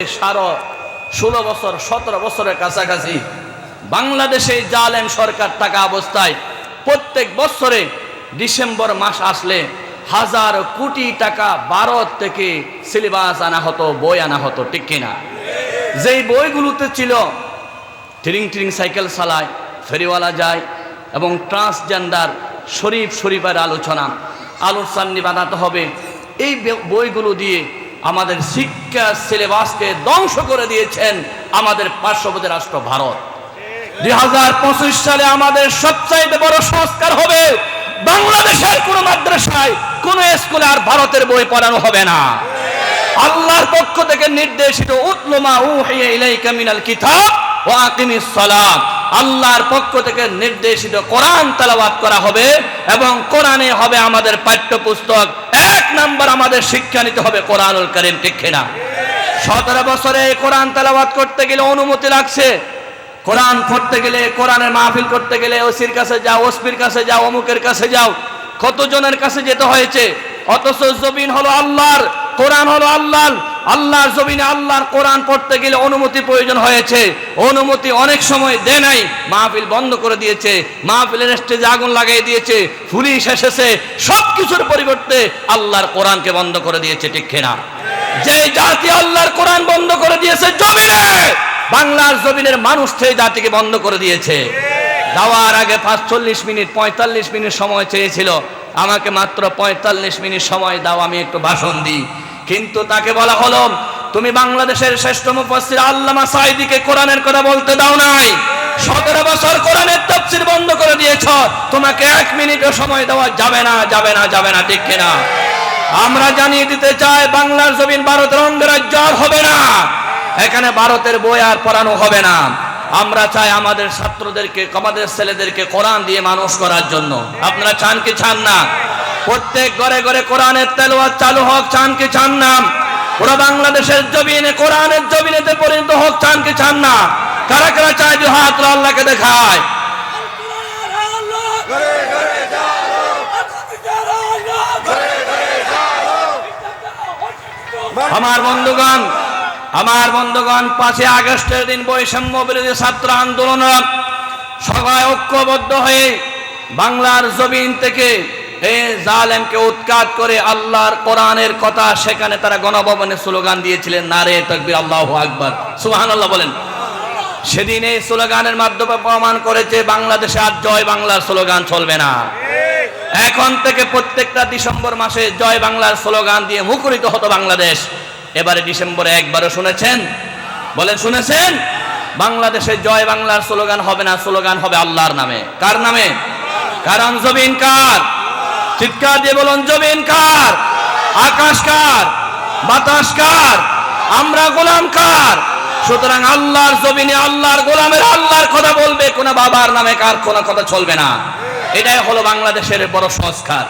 16 বছর 17 বছরের কাছাকাছি বাংলাদেশে জালেম সরকার থাকা অবস্থায় প্রত্যেক বছরে ডিসেম্বর মাস আসলে হাজার কোটি টাকা ভারত থেকে সিলেবাস আনা হতো, বই আনা হতো, ঠিক কিনা? যেই বইগুলোতে ছিল ট্রিং ট্রিং সাইকেল চালায়, ফেরিওয়ালা যায় এবং ট্রান্সজেন্ডার শরীফের আলোচনা বানাতে হবে, এই বইগুলো দিয়ে আমাদের শিক্ষা সিলেবাসকে ধ্বংস করে দিয়েছেন আমাদের পার্শ্ববর্তী রাষ্ট্র ভারত। 2025 সালে আমাদের সবচাইতে বড় সংস্কার হবে, বাংলাদেশের কোন মাদ্রাসায় কোন স্কুলে আর ভারতের বই পড়ানো হবে না। আল্লাহর পক্ষ থেকে নির্দেশিত উতলু মা উহিয়া ইলাইকা মিনাল কিতাব ওয়া আকিমিস সালাত, আল্লাহর পক্ষ থেকে নির্দেশিত কোরআন তেলাওয়াত করা হবে এবং কোরআনে হবে আমাদের পাঠ্যপুস্তক। এক নাম্বার আমাদের শিক্ষা নিতে হবে কোরআনুল কারীম, ঠিক কিনা? 17 বছরে কোরআন তেলাওয়াত করতে গেলে অনুমতি লাগছে। কোরআন পড়তে গেলে, কোরআনের মাহফিল করতে গেলে ওসির কাছে যাও, ওসপির কাছে যাও, অমুকের কাছে যাও, কতজনের কাছে যেতে হয়েছে। অথচ জমিন হলো আল্লাহর, কোরআন হলো আল্লাহর জমিনে আল্লাহর কোরআন পড়তে গেলে অনুমতি প্রয়োজন হয়েছে। অনুমতি অনেক সময় দেয় নাই, মাহফিল বন্ধ করে দিয়েছে, মাহফিলের স্টেজে আগুন লাগিয়ে দিয়েছে, পুলিশ এসেছে, সবকিছুর পরিবর্তে আল্লাহর কোরআনকে বন্ধ করে দিয়েছে, ঠিক কিনা? যে জাতি আল্লাহর কোরআন বন্ধ করে দিয়েছে জমিনে, বাংলার জমিনের মানুষ সেই জাতিকে বন্ধ করে দিয়েছে। যাওয়ার আগে 45 মিনিট 45 মিনিট সময় চেয়েছিল, আমাকে মাত্র 45 মিনিট সময় দাও, আমি একটু ভাষণ দিই। কিন্তু তাকে বলা হলো, তুমি বাংলাদেশের শ্রেষ্ঠ মুফাসসির আল্লামা সাঈদীকে কোরআনের কথা বলতে দাও নাই, 17 বছর কোরআনের তাফসীর বন্ধ করে দিয়েছ, তোমাকে 1 মিনিটও সময় দেওয়া যাবে না, ঠিক কিনা? আমরা জানিয়ে দিতে চাই, বাংলার জমিন ভারতের অঙ্গরাজ্য আর হবে না, এখানে ভারতের বই আর পড়ানো হবে না। আমরা চাই আমাদের ছাত্রদেরকে, আমাদের ছেলেদেরকে কোরআন দিয়ে মানুষ করার জন্য। আপনারা চান কি চান না? প্রত্যেক ঘরে ঘরে কোরআনের তেলাওয়াত চালু হোক, চান কি চান না? পুরো বাংলাদেশের জমিনে কোরআনের জমিনেতে পরিণত হোক, চান কি চান না? কারা কারা চায় যে হাত আল্লাহকে দেখায়? আমার বন্ধুগণ 5 আগস্টের দিন বৈষম্য বিরোধী ছাত্র আন্দোলন সবাই ঐক্যবদ্ধ হয়ে বাংলার জমিন থেকে এই জালেমকে উৎখাত করে আল্লাহর কোরআনের কথা, সেখানে তারা গণভবনে স্লোগান দিয়েছিলেন, নারে তাকবীর, আল্লাহু আকবার, সুবহানাল্লাহ বলেন। সেদিন এই স্লোগানের মাধ্যমে প্রমাণ করেছে বাংলাদেশে আর জয় বাংলার স্লোগান চলবে না। এখন থেকে প্রত্যেকটা ডিসেম্বর মাসে জয় বাংলার স্লোগান দিয়ে মুখরিত হতো বাংলাদেশ। এবারে ডিসেম্বরে একবারও শুনেছেন? বলেন, শুনেছেন? বাংলাদেশে জয় বাংলার স্লোগান হবে না, স্লোগান হবে আল্লাহর নামে। কার নামে? কারণ জমিন কার? চিৎকার দিয়ে বলুন, জমিন কার? আকাশ কার? বাতাস কার? আমরা গোলাম কার? সুতরাং আল্লাহর জমিনে আল্লাহর গোলামের আল্লাহর কথা বলবে, কোন বাবার নামে কার কোন কথা চলবে না। এটাই হলো বাংলাদেশের বড় সংস্কার।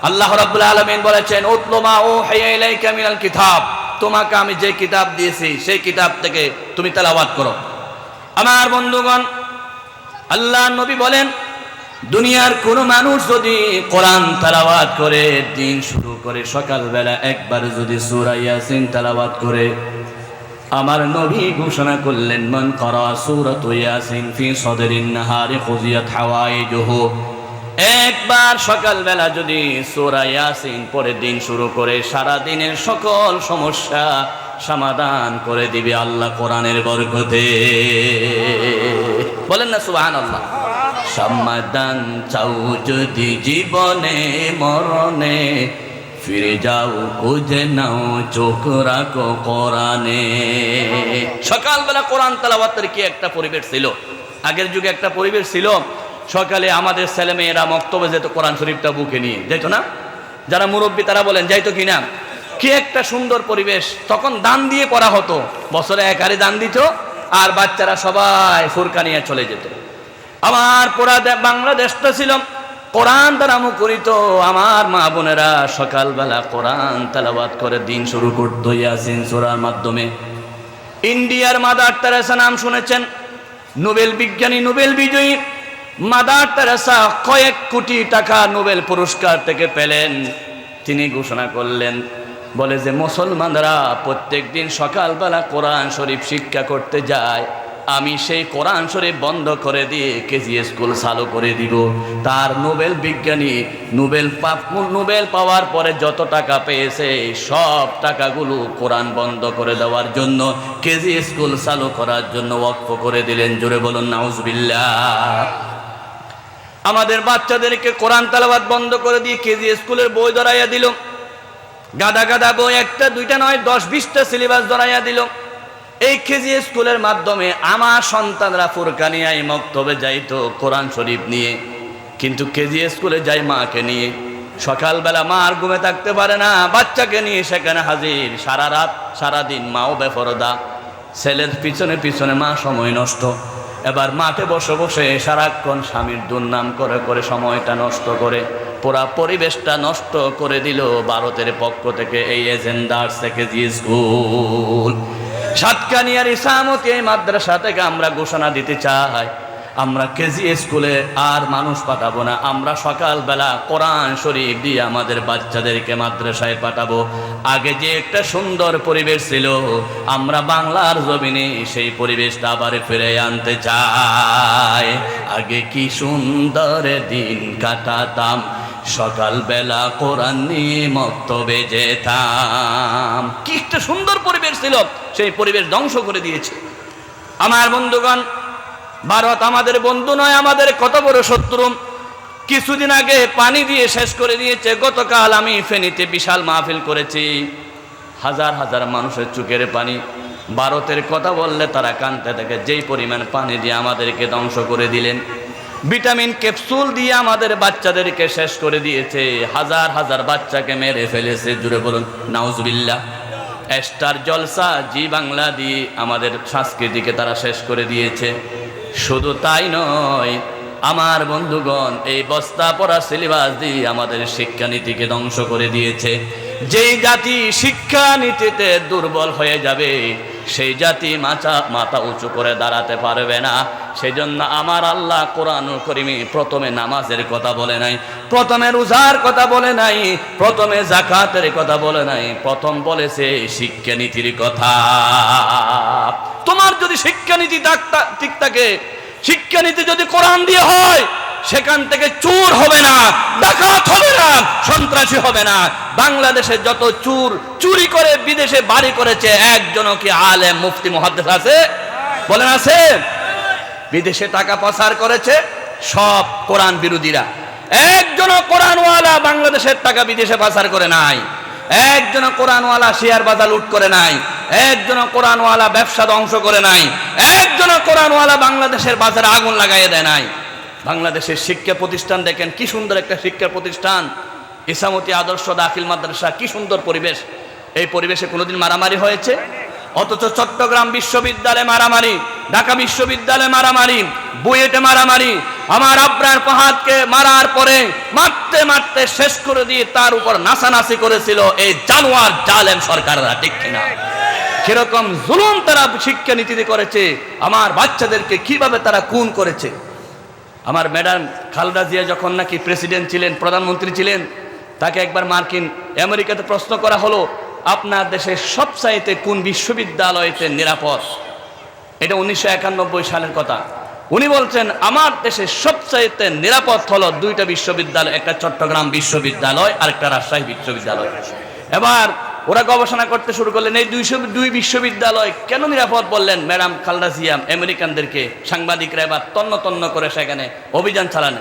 আল্লাহ রাব্বুল আলামিন বলেছেন, উতলু মা উহিয়া ইলাইকা মিনাল কিতাব, তোমাকে আমি যে কিতাব দিয়েছি সেই কিতাব থেকে তুমি তেলাওয়াত করো। আমার বন্ধুগণ, আল্লাহর নবী বলেন, দুনিয়ার কোন মানুষ যদি কোরআন তেলাওয়াত করে, দিন শুরু করে সকালবেলা একবার যদি সূরা ইয়াসিন তেলাওয়াত করে, আমার নবী ঘোষণা করলেন, মান ক্বারা সূরাতু ইয়াসিন ফি সদরিন নাহারি খুযিয়াত হাওয়াইজুহু, একবার সকালবেলা যদি সূরা ইয়াসিন পড়ে দিন শুরু করে, সারা দিনের সকল সমস্যা সমাধান করে দিবে আল্লাহ কোরআনের বরকতে। বলেন না সুবহানাল্লাহ? সমাধান চাও যদি জীবনে মরণে, ফিরে যাও খুঁজে নাও চোখ রাখো কোরআনে। সকালবেলা কোরআন তেলাওয়াতের কি একটা পরিবেশ ছিল! আগের যুগে একটা পরিবেশ ছিল, সকালে আমাদের ছেলেমেয়েরা মক্তবে যেত, কোরআন শরীফটা বুকে নিয়ে যেত না? যারা মুরব্বী তারা বলেন যাইতো কিনা? কি একটা সুন্দর পরিবেশ। তখন দান দিয়ে পড়া হতো, বছরে 1 হারি দান দিত, আর বাচ্চারা সবাই ফুরকা নিয়ে চলে যেত। আমার পুরা বাংলাদেশটা ছিল কোরআন দ্বারা মুখরিত। আমার মা বোনেরা সকালবেলা কোরআন তেলাওয়াত করে দিন শুরু করতো ইয়াসিন সূরার মাধ্যমে। ইন্ডিয়ার মাদার তেরেসা নাম শুনেছেন? নোবেল বিজ্ঞানী, নোবেল বিজয়ী মাদার তেরেসা কয়েক কোটি টাকা নোবেল পুরস্কার থেকে পেলেন। তিনি ঘোষণা করলেন, বলে যে মুসলমানরা প্রত্যেক দিন সকালবেলা কোরআন শরীফ শিক্ষা করতে যায়, আমি সেই কোরআন শরীফ বন্ধ করে দিয়ে কেজি স্কুল চালু করে দিব। তার নোবেল বিজ্ঞানী নোবেল পাওয়ার পরে যত টাকা পেয়েছে সব টাকাগুলো কোরআন বন্ধ করে দেওয়ার জন্য, কেজি স্কুল চালু করার জন্য ওয়াকফ করে দিলেন। জোরে বলুন নাউজুবিল্লাহ। আমাদের বাচ্চাদেরকে কোরআন তেলাওয়াত বন্ধ করে দিয়ে কেজি স্কুলের বই ধরাইয়া দিল। গাদা গাদা বই, একটা দুইটা নয় 10-20টা সিলেবাস ধরাইয়া দিল। এই কেজি স্কুলের মাধ্যমে আমার সন্তানরা ফুরকানিয়ায় মক্তবে যাইতো কোরআন শরীফ নিয়ে, কিন্তু কেজি স্কুলে যাই মাকে নিয়ে। সকালবেলা মা আর ঘুমে থাকতে পারে না, বাচ্চাকে নিয়ে সেখানে হাজির। সারা রাত সারাদিন মাও বেপরদা, ছেলের পিছনে পিছনে মা সময় নষ্ট। এবার মাঠে বসে বসে সারাক্ষণ স্বামীর দুর্নাম করে করে সময়টা নষ্ট করে পুরা পরিবেশটা নষ্ট করে দিল ভারতের পক্ষ থেকে এই এজেন্ডা আসছে কেজি স্কুল। সাতকানিয়ার ইসামতি এই মাদ্রাসা থেকে আমরা ঘোষণা দিতে চাই, আমরা কেজি স্কুলে আর মানুষ পাঠাবো না। আমরা সকালবেলা কোরআন শরীফ দিয়ে আমাদের বাচ্চাদেরকে মাদ্রাসায় পাঠাবো। আগে যে একটা সুন্দর পরিবেশ ছিল, আমরা বাংলার জমিনে সেই পরিবেশটা আবার ফিরে আনতে চাই। আগে কি সুন্দর দিন কাটাতাম, সকালবেলা কোরআন নিয়ে মক্তবে যেতাম। কি একটা সুন্দর পরিবেশ ছিল, সেই পরিবেশ ধ্বংস করে দিয়েছে। আমার বন্ধুগণ, ভারত আমাদের বন্ধু নয়, আমাদের কত বড় শত্রু। কিছুদিন আগে পানি দিয়ে শেষ করে দিয়েছে। গতকাল আমি ফেনীতে বিশাল মাহফিল করেছি, হাজার হাজার মানুষের চোখের পানি। ভারতের কথা বললে তারা কাঁদতে থাকে, যেই পরিমাণ পানি দিয়ে আমাদেরকে ধ্বংস করে দিলেন। ভিটামিন ক্যাপসুল দিয়ে আমাদের বাচ্চাদেরকে শেষ করে দিয়েছে, হাজার হাজার বাচ্চাকে মেরে ফেলেছে। জুড়ে বলুন নাউজুবিল্লাহ। স্টার জলসা জি বাংলা দিয়ে আমাদের সংস্কৃতিকে তারা শেষ করে দিয়েছে। শুধু তাই নয় আমার বন্ধুগণ, এই বস্তা পড়া সিলেবাস দিয়ে আমাদের শিক্ষানীতিকে ধ্বংস করে দিয়েছে। যেই জাতি শিক্ষানীতিতে দুর্বল হয়ে যাবে, সেই জাতি মাথা উঁচু করে দাঁড়াতে পারবে না। সেই জন্য আমার আল্লাহ কোরআনুল কারীমে প্রথমে নামাজের কথা বলে নাই, প্রথমে রোজার কথা বলে নাই, প্রথমে যাকাতের কথা বলে নাই, প্রথম বলেছে শিক্ষানীতির কথা। তোমার যদি শিক্ষানীতি ঠিক থাকে, শিক্ষানীতি যদি কোরআন দিয়ে হয়, সেখান থেকে চোর হবে না, ডাকাত হবে না, সন্ত্রাসী হবে না। বাংলাদেশে যত চোর চুরি করে বিদেশে বাড়ি করেছে, একজনও কি আলেম মুফতি মুহাদ্দিস আছে? বলেন আছে? বিদেশে টাকা পাচার করেছে সব কোরআন বিরোধীরা। একজনও কোরআনওয়ালা বাংলাদেশের টাকা বিদেশে পাচার করে নাই, একজনও কোরআনওয়ালা শেয়ার বাজার লুট করে নাই, একজনও কোরআনওয়ালা ব্যবসা ধ্বংস করে নাই, একজনও কোরআনওয়ালা বাংলাদেশের বাজারে আগুন লাগাইয়ে দেয় নাই। বাংলাদেশের শিক্ষা প্রতিষ্ঠান দেখেন, কি সুন্দর একটা শিক্ষা প্রতিষ্ঠান, ইসামতি আদর্শ দাখিল মাদ্রাসা, কি সুন্দর পরিবেশ। এই পরিবেশে কোনোদিন মারামারি হয়েছে? অথচ চট্টগ্রাম বিশ্ববিদ্যালয়ে মারামারি, ঢাকা বিশ্ববিদ্যালয়ে মারামারি, বুয়েটে মারামারি। আমার আব্রার ফাহাদকে মারার পরে মারতে মারতে শেষ করে দিয়ে তার উপর নাচানাচি করেছিল এই জানোয়ার জালেম সরকাররা, ঠিক কিনা? কিরকম জুলুম তারা শিক্ষানীতিতে করেছে, আমার বাচ্চাদেরকে কিভাবে তারা খুন করেছে। আমার ম্যাডাম খালেদা জিয়া যখন নাকি প্রেসিডেন্ট ছিলেন, প্রধানমন্ত্রী ছিলেন, তাকে একবার আমেরিকাতে প্রশ্ন করা হলো, আপনার দেশের সবচাইতে কোন বিশ্ববিদ্যালয়তে নিরাপদ? এটা 1991 সালের কথা। উনি বলছেন, আমার দেশের সবচাইতে নিরাপদ হলো দুইটা বিশ্ববিদ্যালয়, একটা চট্টগ্রাম বিশ্ববিদ্যালয় আর একটা রাজশাহী বিশ্ববিদ্যালয়। এবার ওরা গবেষণা করতে শুরু করলেন, এই দুই বিশ্ববিদ্যালয় কেন নিরাপদ বললেন ম্যাডাম খালেদা জিয়া আমেরিকানদেরকে। সাংবাদিকরা এবার তন্ন তন্ন করে সেখানে অভিযান চালান।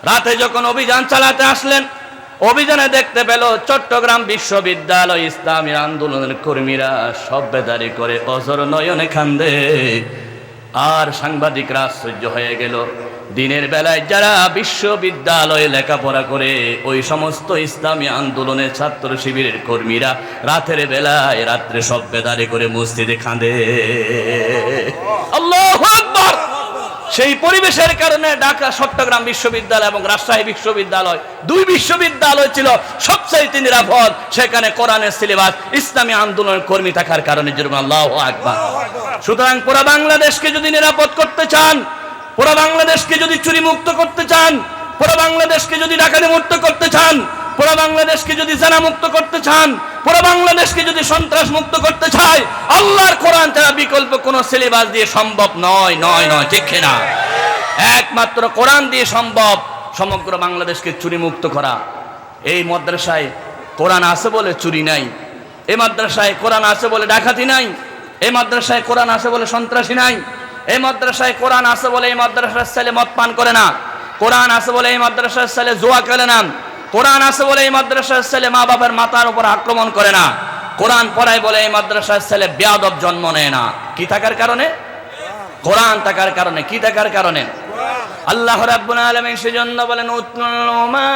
রাতে যখন অভিযান চালাতে আসলেন, অভিযানে দেখতে পেল চট্টগ্রাম বিশ্ববিদ্যালয় ইসলামী আন্দোলনের কর্মীরা সব বেদারি করে অজর নয়নে কান্দে। আর সাংবাদিকরা আশ্চর্য হয়ে গেল, দিনের বেলায় যারা বিশ্ববিদ্যালয়ে লেখাপড়া করে ওই সমস্ত ইসলামী আন্দোলনের ছাত্র শিবিরের কর্মীরা রাতের বেলায় রাত্রে সব বেদারি করে মসজিদে কাঁদে। আল্লাহু আকবার। সেই পরিবেশের কারণে ঢাকা চট্টগ্রাম বিশ্ববিদ্যালয় এবং রাজশাহী বিশ্ববিদ্যালয়, দুই বিশ্ববিদ্যালয় ছিল সবচাইতে নিরাপদ। সেখানে কোরআনের সিলেবাস, ইসলামী আন্দোলনের কর্মী থাকার কারণে। যেরকম আল্লাহু আকবার। সুতরাং পুরো বাংলাদেশকে যদি নিরাপদ করতে চান, পুরো বাংলাদেশকে যদি চুরি মুক্ত করতে চান, পুরো বাংলাদেশকে যদি ডাকাতি মুক্ত করতে চান, পুরো বাংলাদেশকে যদি জানা মুক্ত করতে চান, পুরো বাংলাদেশকে যদি সন্ত্রাস মুক্ত করতে চায়, আল্লাহর কোরআন ছাড়া বিকল্প কোনো সিলেবাস দিয়ে সম্ভব নয়, নয় নয়, ঠিক না? একমাত্র কোরআন দিয়ে সম্ভব সমগ্র বাংলাদেশকে চুরি মুক্ত করা। এই মাদ্রাসায় কোরআন আছে বলে চুরি নাই, এই মাদ্রাসায় কোরআন আছে বলে ডাকাতি নাই, এই মাদ্রাসায় কোরআন আছে বলে সন্ত্রাসী নাই, এই মাদ্রাসায় কোরআন আছে বলে এই মাদ্রাসার ছেলে মদ পান করে না, কোরআন আছে বলে এই মাদ্রাসার ছেলে জুয়া খেলে না, কোরআন আছে বলে এই মাদ্রাসার ছেলে মা বাবার মাথার উপর আক্রমণ করে না, কোরআন পড়ায় বলে এই মাদ্রাসার ছেলে বেয়াদব জন্ম নেয় না। কি থাকার কারণে? কোরআন থাকার কারণে। কি থাকার কারণে? আল্লাহ রাব্বুল আলামিন সেজন্য বলেন, উতলু মা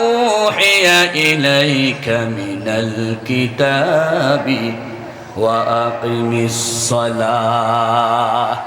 উহিয়া ইলাইকা মিনাল কিতাবি ওয়া আকিমিস সালাহ।